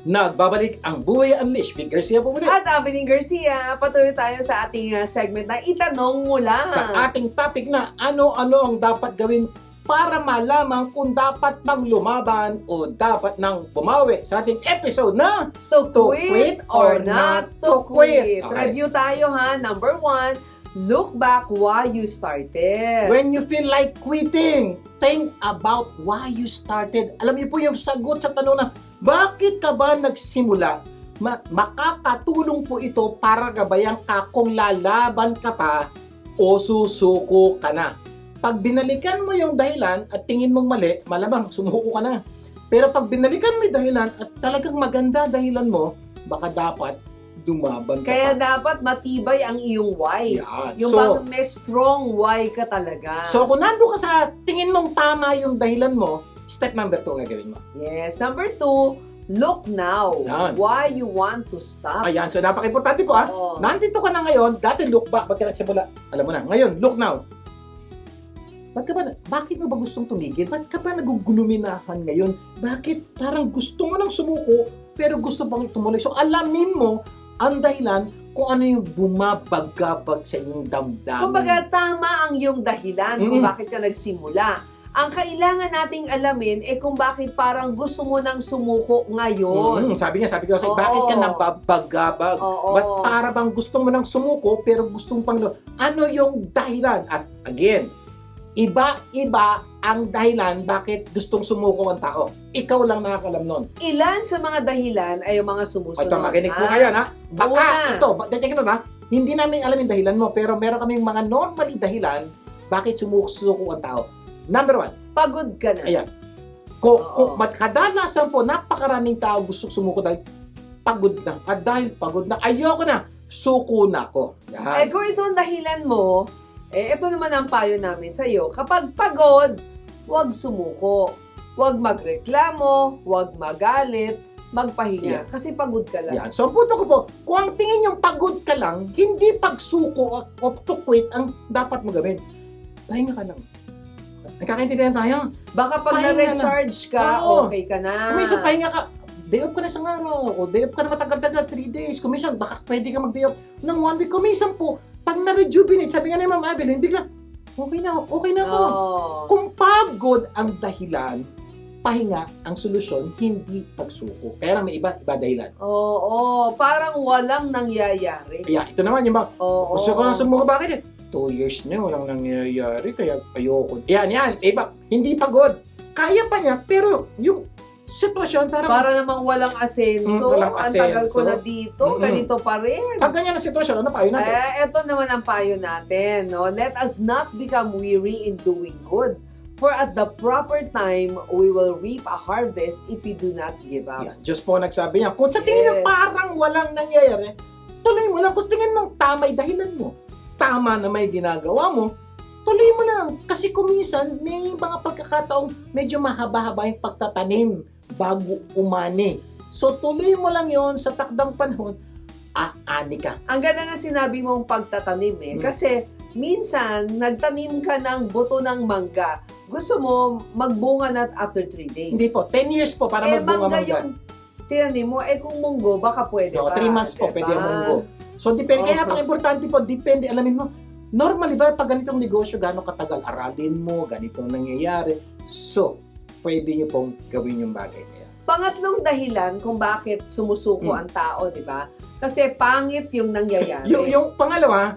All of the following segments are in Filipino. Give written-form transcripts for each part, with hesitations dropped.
Nagbabalik ang Buhay Unleashed with Garcia po muli. At Avening Garcia, patuloy tayo sa ating segment na Itanong Mo Lang. Sa ating topic na ano-ano ang dapat gawin para malaman kung dapat bang lumaban o dapat nang bumawi. Sa ating episode na To quit or not to quit. Okay. Review tayo ha. Number 1, look back why you started. When you feel like quitting, think about why you started. Alam niyo po yung sagot sa tanong na, bakit ka ba nagsimula? Makakatulong po ito para gabayan ka kung lalaban ka pa o susuko ka na. Pag binalikan mo yung dahilan at tingin mong mali, malamang sumuko ka na. Pero pag binalikan mo yung dahilan at talagang maganda dahilan mo, baka dapat dumaban ka Kaya pa. dapat matibay ang iyong why. Yan. Yung So, bang may strong why ka talaga. So kung nando ka sa tingin mong tama yung dahilan mo, step number 2 ang gagawin mo. Yes. Number 2, look now. Yan. Why you want to stop. Ayan, so napaka-importante po Oo. Nandito ka na ngayon, dati look back, ba't ka nagsimula? Alam mo na, ngayon, look now. Bakit mo ba gustong tumigil? Ba't ka ba naguguluminahan ngayon? Bakit parang gusto mo nang sumuko, pero gusto pang tumuloy? So alamin mo ang dahilan kung ano yung bumabagabag sa inyong damdamin. Kumbaga, tama ang iyong dahilan kung Mm-mm. bakit ka nagsimula. Ang kailangan nating alamin kung bakit parang gusto mo nang sumuko ngayon. Sabi ko, Oo. bakit ka nababagabag? Oo. Ba't para bang gusto mo nang sumuko pero gustong pang ano yung dahilan? At again, iba-iba ang dahilan bakit gustong sumuko ang tao. Ikaw lang nakakalam nun. Ilan sa mga dahilan ay yung mga sumusunod. Ito, makinig po kayo, ha? Baka, Una. tingnan mo, ha? Hindi namin alam yung dahilan mo, pero meron kaming mga normally dahilan bakit sumusuko ang tao. Number 1, Pagod ka na. ayan. Oo. Kadalasan po, napakaraming tao gustong sumuko dahil pagod na. Dahil pagod na, ayoko na, suko na ako. Yan. Kung ito ang dahilan mo, ito naman ang payo namin sa iyo. Kapag pagod, huwag sumuko. Huwag magreklamo, huwag magalit, magpahinga. Yeah. Kasi pagod ka lang. Yan. So, ang punto ko po, kung ang tingin yung pagod ka lang, hindi pagsuko o to quit ang dapat mo gawin. Pahinga ka lang. Nagkakaintindihan tayo. Baka pag Pahinga na-recharge ka, Oo. okay ka na. Kung minsan pahinga ka, day off ka na isang araw, o day off ka na matagal-tagal, 3 days. Kung minsan, baka pwede ka mag-day off ng 1 week. Kung minsan po, pag na-rejuvenate, sabi nga ni Ma'am Evelyn, bigla, okay na ako. Oo. Kung pagod ang dahilan, pahinga ang solusyon, hindi pagsuko. Kaya lang may iba dahilan. Oo. Parang walang nangyayari. Kaya ito naman yung Oo. gusto ko lang sumuko, bakit 2 years na walang nangyayari, kaya ayoko. Yan. Iba, hindi pagod. Kaya pa niya, pero yung sitwasyon parang Para namang walang asenso. Walang Ang tagal asenso. ko na dito. Mm-mm. Ganito pa rin. pag ganyan ang sitwasyon, ano pa yun natin? Ito naman ang payo natin. No? Let us not become weary in doing good. For at the proper time, we will reap a harvest if we do not give up. Yan, Diyos po nagsabi niya, kung sa tingin Yes. mo parang walang nangyayari, tuloy mo lang. Kung tingin mo tama'y dahilan mo, tama na may ginagawa mo, tuloy mo lang. Kasi kuminsan, may mga pagkakataong medyo mahaba-haba yung pagtatanim bago umani. So tuloy mo lang yon sa takdang panahon, aani ka. Ang ganda na sinabi mong pagtatanim Mm. Kasi minsan, nagtanim ka ng buto ng mangga. Gusto mo magbunga na after 3 days. Hindi po, 10 years po para magbunga mangga mangga. yung tinanim mo. Kung munggo, baka pwede pa. 3 months po, diba? pwede ang munggo. So, depende. Kaya Okay. napaka-importante po, depende. Alamin mo, normally ba, pag ganitong negosyo, gano'ng katagal? Aralin mo, ganito ang nangyayari. So, pwede nyo pong gawin yung bagay na yan. Pangatlong dahilan kung bakit sumusuko Mm. ang tao, di ba? Kasi pangit yung nangyayari. Yung pangalawa,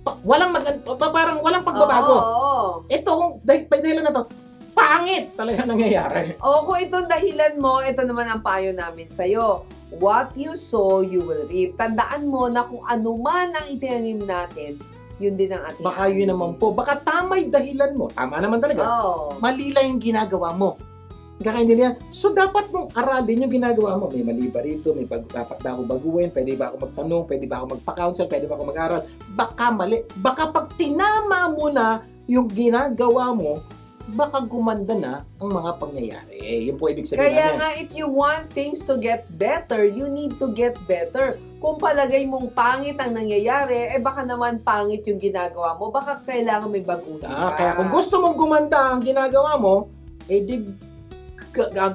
parang walang pagbabago. Oo. Ito, dahilan na to, pangit talaga nangyayari. O kung itong dahilan mo, ito naman ang payo namin sa'yo. What you sow, you will reap. Tandaan mo na kung ano man ang itinanim natin, yun din ang ating Baka yun naman po, baka tama'y dahilan mo. Tama naman talaga. Oo. Mali lang yung ginagawa mo. Kakaintindihan. So, dapat mong aralin yung ginagawa mo. May mali ba rito? Dapat ba ako baguhin? Pwede ba ako magtanong? Pwede ba ako magpa-counsel? Pwede ba ako mag-aral? Baka mali. Baka pag tinama mo na yung ginagawa mo, baka gumanda na ang mga pangyayari. Yun po ibig sabihin Kaya namin. nga, if you want things to get better, you need to get better. Kung palagay mong pangit ang nangyayari, baka naman pangit yung ginagawa mo. Baka kailangan may baguhin ka. Kaya kung gusto mong gumanda ang ginagawa mo, di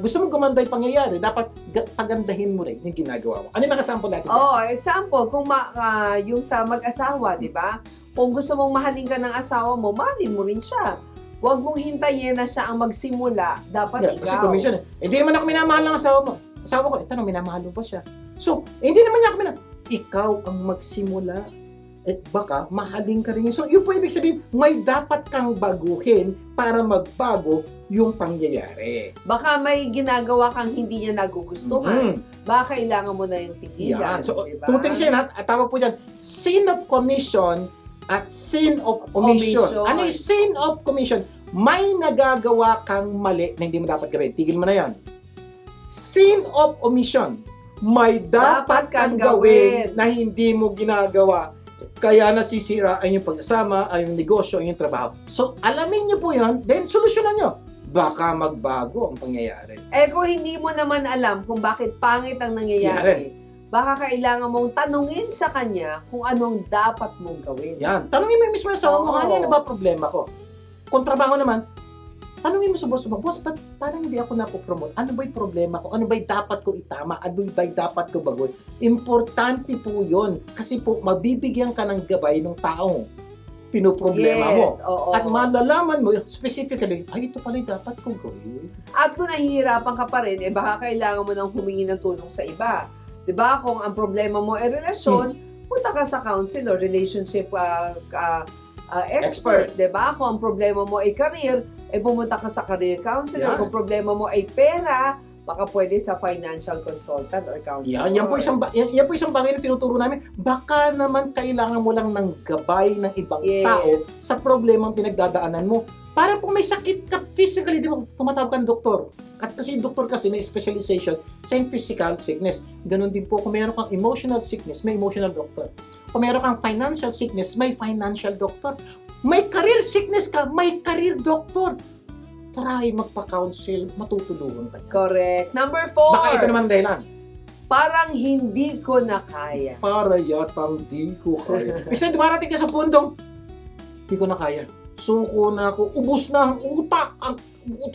gusto mong gumanda yung pangyayari, dapat pagandahin mo rin yung ginagawa mo. Ano yung mga sample natin? Oh, example, kung yung sa mag-asawa, di ba? Kung gusto mong mahalin ka ng asawa mo, mahalin mo rin siya. Huwag mong hintayin na siya ang magsimula. Dapat Kasi ikaw. commission hindi naman ako minamahal ng asawa mo. Asawa ko, tanong, minamahal mo ba siya? So, hindi naman niya ako ikaw ang magsimula. Baka mahalin ka rin. So, yun po ibig sabihin, may dapat kang baguhin para magbago yung pangyayari. Baka may ginagawa kang hindi niya nagugustuhan. Baka kailangan mo na yung tigilan. Yan. So, diba? two things yan, at tawag po dyan, sin of commission at sin of omission. Ano yung sin of commission? May nagagawa kang mali na hindi mo dapat gawin. Tigil mo na yan. Sin of omission. May dapat kang gawin na hindi mo ginagawa. Kaya nasisira ang yung pagsasama, ang yung negosyo, ang yung trabaho. So, alamin nyo po yun, then solusyonan nyo. Baka magbago ang pangyayari. Kung hindi mo naman alam kung bakit pangit ang nangyayari, baka kailangan mong tanungin sa kanya kung anong dapat mong gawin. Yan. Tanungin mo yung mismo sa mo, ano ba problema ko? Kung trabaho naman, tanungin mo sa boss mo, boss, ba't parang hindi ako napopromote? Ano ba'y problema ko? Ano ba'y dapat ko itama? Ano ba'y dapat ko baguhin? Importante po yun. Kasi po, mabibigyan ka ng gabay ng taong pinoproblema mo. Oo. At malalaman mo, specifically, ay, ito pala yung dapat kong gawin. At kung nahihirapan ka pa rin, baka kailangan mo nang humingi ng tulong sa iba. 'Di ba? Kung ang problema mo ay relasyon, punta ka sa counselor, relationship expert, 'di ba? Kung ang problema mo ay career, pumunta ka sa career counselor. Yeah. Kung problema mo ay pera, baka pwede sa financial consultant or counselor. Yan po isang bagay na tinuturo namin. Baka naman kailangan mo lang ng gabay ng ibang tao sa problemang pinagdadaanan mo. Para kung may sakit ka physically, di ba, tumatawag ka ng doktor. At kasi doktor kasi may specialization sa physical sickness. Ganon din po, kung mayroon kang emotional sickness, may emotional doctor. Kung mayroon kang financial sickness, may financial doctor. May career sickness ka, may career doctor. Try magpa-counsel, matutulungan ka niya. Correct. Number 4. Baka ito naman dahilan. Parang hindi ko na kaya. Para yatang di ko kaya. Minsan dumarating ka sa pundong, di ko na kaya. Suko na ako, ubos na ang utak,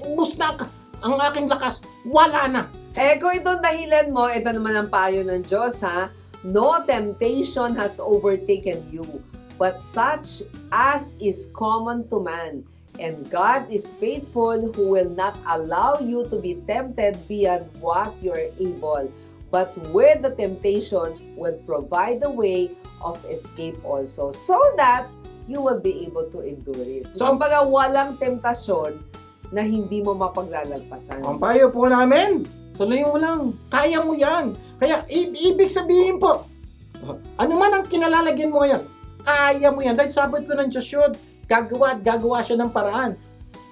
ubos na ang aking lakas, wala na. Kung itong dahilan mo, ito naman ang payo ng Diyos, ha? No temptation has overtaken you, but such as is common to man. And God is faithful, who will not allow you to be tempted beyond what you are able, but with the temptation will provide the way of escape also, so that you will be able to endure it. So, kumbaga, walang temptasyon na hindi mo mapaglalagpasan. Ang payo po namin, tuloy mo lang. Kaya mo yan. Kaya, ibig sabihin po, ano man ang kinalalagyan mo ngayon, kaya mo yan. Dahil sabot ko ng Diyos yun, gagawa siya ng paraan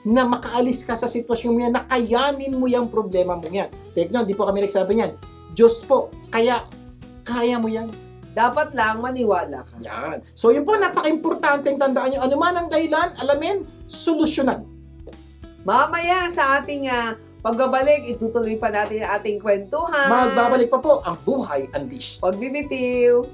na makaalis ka sa sitwasyon mo yan, na kayanin mo yung problema mo yan. Tignan, di po kami nagsabi niyan. Diyos po, kaya mo yan. Dapat lang maniwala ka. Yan. So yun po, napaka-importante tandaan nyo. Ano man ang dahilan, alamin, solusyonan. Mamaya sa ating pagbabalik, itutuloy pa natin ang ating kwentuhan. Magbabalik pa po ang Buhay Unleashed. Huwag bibitiw.